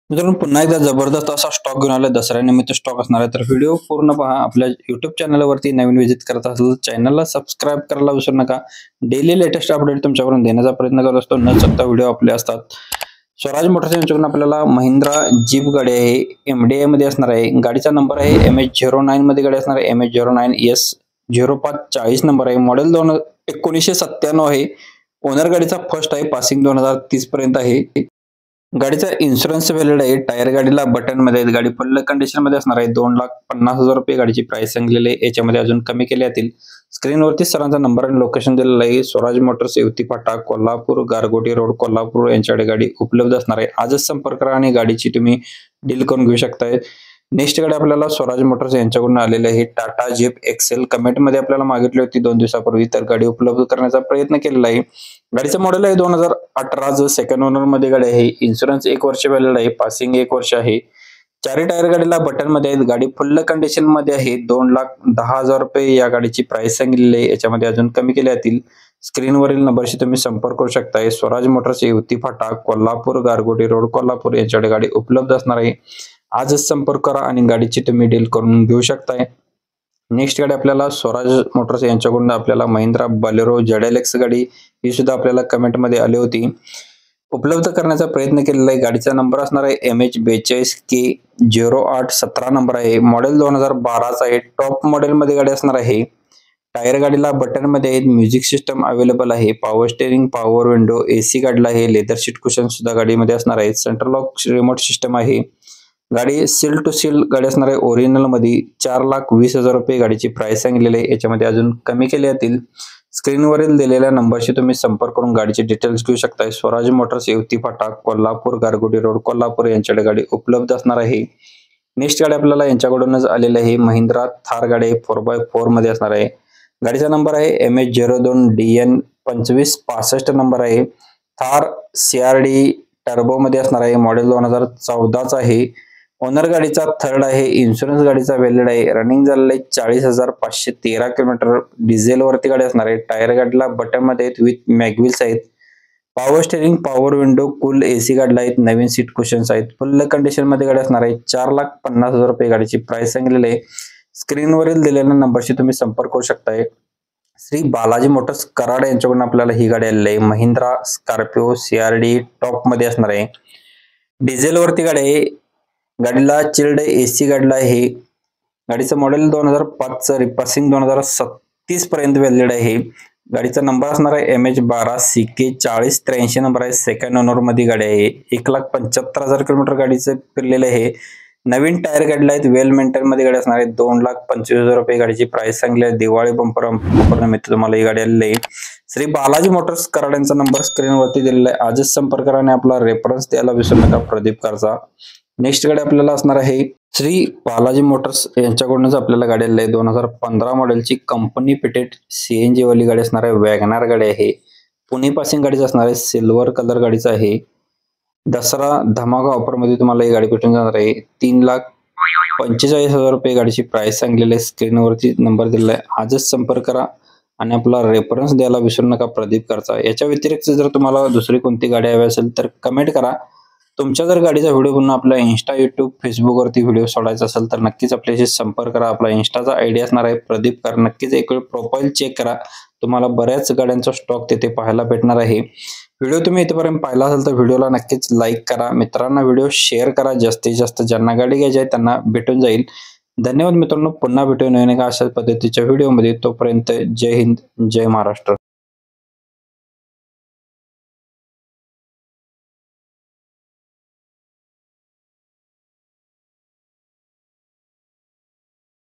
मित्रांनो पुन्हा एकदा जबरदस्त असा स्टॉक घेऊन आला दसऱ्यानिमित्त स्टॉक असणार आहे तर व्हिडिओ पूर्ण पहा। आपल्या YouTube चॅनलवरती नवीन विजिट करत असाल चॅनलला सबस्क्राइब करायला विसरू नका। डेली लेटेस्ट अपडेट तुमच्यापर्यंत देण्याचा प्रयत्न करत असतो। न चुकता व्हिडिओ आपले असतात। स्वराज मोटर्स यांच्याकडून आपल्याला महिंद्रा जीप गाडी आहे, MDI मध्ये असणार आहे। गाडीचा नंबर आहे MH09 मध्ये गाडी असणार आहे, MH09S0540 नंबर आहे। मॉडेल 1997 आहे। ओनर गाडीचा फर्स्ट आहे, पासिंग 2030 पर्यंत आहे। गाडीचा इन्शुरन्स व्हॅलिड आहे। टायर गाडीला बटन मध्ये आहेत। गाडी फुल कंडिशन मध्ये असणार आहे। 2,50,000 रुपये गाडीची प्राइस सांगलेली आहे। याच्यामध्ये अजून कमी केले जातील। स्क्रीनवरती सरांचा नंबर आणि लोकेशन दिलेलं आहे। स्वराज मोटर्स युवती फाटा कोल्हापूर गारगोटी रोड कोल्हापूर यांच्याकडे गाडी उपलब्ध असणार आहे। आजच संपर्क करा आणि गाडीची तुम्ही डील करून घेऊ शकताय। नेक्स्ट गाडी आपल्याला स्वराज मोटर्स यांच्याकडून आलेली आहे टाटा जीप एक्सेल। कमेंट मध्ये आपल्याला मागितली होती 2 दिवसापूर्वी, तर गाडी उपलब्ध करण्याचा प्रयत्न केलेला आहे। गाडीचं मॉडेल आहे 2018 सेकंड ओनर मध्ये गाडी आहे। इन्शुरन्स 1 वर्ष व्हॅलिड आहे, पासिंग 1 वर्ष आहे। चारी टायर गाडीला बटन मध्ये आहेत। गाडी फुल कंडिशन मध्ये आहे। 2,10,000 रुपये या गाडीची प्राइस सांगितलेली आहे। याच्यामध्ये अजून कमी केले जातील। स्क्रीनवरील नंबरशी तुम्ही संपर्क करू शकता। स्वराज मोटर्स युवती फाटा कोल्हापूर गारगोटी रोड कोल्हापूर यांच्याकडे गाडी उपलब्ध असणार आहे। आजच संपर्क करा आणि गाडीची तुम्ही डील करून घेऊ शकताय। नेक्स्ट गाडी आपल्याला स्वराज मोटर्स यांच्याकडून आपल्याला महिंद्रा बलेरो ZLX गाडी ही सुद्धा आपल्याला कमेंट मध्ये आली होती, उपलब्ध करण्याचा प्रयत्न केलेला आहे। गाडीचा नंबर असणार आहे MH42K0817 नंबर आहे। मॉडेल 2012 चा आहे। टॉप मॉडेल मध्ये गाडी असणार आहे। टायर गाडीला बटन मध्ये आहेत। म्युझिक सिस्टम अवेलेबल आहे। Power steering power window AC गाडीला आहे। लेदर सीट कुशन सुद्धा गाडीमध्ये असणार आहे। सेंट्रल लॉक रिमोट सिस्टम आहे। गाडी सील टू सील गाडी असणार आहे। ओरिजिनल मध्ये 4,20,000 रुपये गाडीची प्राइस सांगितलेली आहे। याच्यामध्ये अजून कमी केले जातील। स्क्रीनवरील दिलेल्या नंबरशी तुम्ही संपर्क करून गाडीचे डिटेल्स घेऊ शकता। स्वराज मोटर्स युवती फाटा कोल्हापूर गारगोटी रोड कोल्हापूर यांच्याकडे गाडी उपलब्ध असणार आहे। नेक्स्ट गाडी आपल्याला यांच्याकडूनच आलेली आहे महिंद्रा थार गाडी 4x4 मध्ये असणार आहे। गाडीचा नंबर आहे MH02DN2565 नंबर आहे। थार CRD टर्बो मध्ये असणार आहे। मॉडेल 2014 चा आहे। ओनर गाडीचा थर्ड आहे। इन्शुरन्स गाडीचा व्हॅलिड आहे। रनिंग झालेलं आहे 40,513 किलोमीटर। डिझेल वरती गाडी असणार आहे। टायर गाडीला बटन मध्ये आहेत विथ मॅगविल्स आहेत। Power steering power window cool AC गाडीला आहेत। नवीन सीट कुशन्स आहेत। फुल कंडिशन मध्ये गाडी असणार आहे। 4,50,000 रुपये गाडीची प्राइस सांगितलेली आहे। स्क्रीनवरील दिलेल्या नंबरशी तुम्ही संपर्क करू शकताय। श्री बालाजी मोटर्स कराड यांच्याकडून आपल्याला ही गाडी आलेली आहे। महिंद्रा स्कॉर्पिओ CRD टॉप मध्ये असणार आहे। डिझेल वरती गाडी आहे। गाडीला चिल्ड AC गाडीला आहे। गाडीचं मॉडेल 2005 चं, रिपासिंग 2037 पर्यंत व्हॅलिड आहे। गाडीचा नंबर असणार आहे MH12CK4083 नंबर आहे। सेकंड ओनर मध्ये गाडी आहे। 1,75,000 किलोमीटर गाडीचं फिरलेलं आहे। नवीन टायर गाडीला आहेत। वेल मेंटेन मध्ये गाडी असणार आहे। 2,25,000 रुपये गाडीची प्राइस सांगली आहे। दिवाळी बंपर निमित्त तुम्हाला ही गाडी आलेली आहे। श्री बालाजी मोटर्स कराड यांचा नंबर स्क्रीनवरती दिलेला आहे। आजच संपर्क करा आणि आपला रेफरन्स द्यायला विसरू नका प्रदीप करचा। नेक्स्ट गाडी आपल्याला असणार आहे श्री बालाजी मोटर्स यांच्याकडूनच आपल्याला गाडी आलेली आहे। 2015 मॉडेलची कंपनी फिटेड CNG वाली गाडी असणार आहे। वॅगनार गाडी आहे। पुणे पासिंग गाडीच असणार आहे। सिल्वर कलर गाडीचा आहे। दसरा धमाका ऑफर मध्ये तुम्हाला ही गाडी भेटून जाणार आहे। 3,45,000 रुपये गाडीची प्राइस सांगलेली आहे। स्क्रीनवरती नंबर दिलेला आहे। आजच संपर्क करा आणि आपला रेफरन्स द्यायला विसरू नका प्रदीप करचा। याच्या व्यतिरिक्त जर तुम्हाला दुसरी कोणती गाडी हवी असेल तर कमेंट करा। तुमच्या जर गाडीचा व्हिडिओ पुन्हा आपल्या इंस्टा YouTube फेसबुक वरती व्हिडिओ सोडायचा असेल तर नक्कीच आपल्याशी संपर्क करा। आपला इंस्टाचा आयडी असणार आहे प्रदीप कर। नक्कीच एक वेळ प्रोफाइल चेक करा। तुम्हाला बऱ्याच गाड्यांचा स्टॉक तिथे पाहायला भेटणार आहे। व्हिडिओ तुम्ही इथपर्यंत पाहिला असेल तर व्हिडिओला नक्कीच लाईक करा। मित्रांना व्हिडिओ शेअर करा। जास्तीत जास्त ज्यांना गाडी घ्यायची आहे त्यांना भेटून जाईल। धन्यवाद मित्रांनो, पुन्हा भेटूया नवीन एका अशाच पद्धतीच्या व्हिडिओमध्ये। तोपर्यंत जय हिंद जय महाराष्ट्र।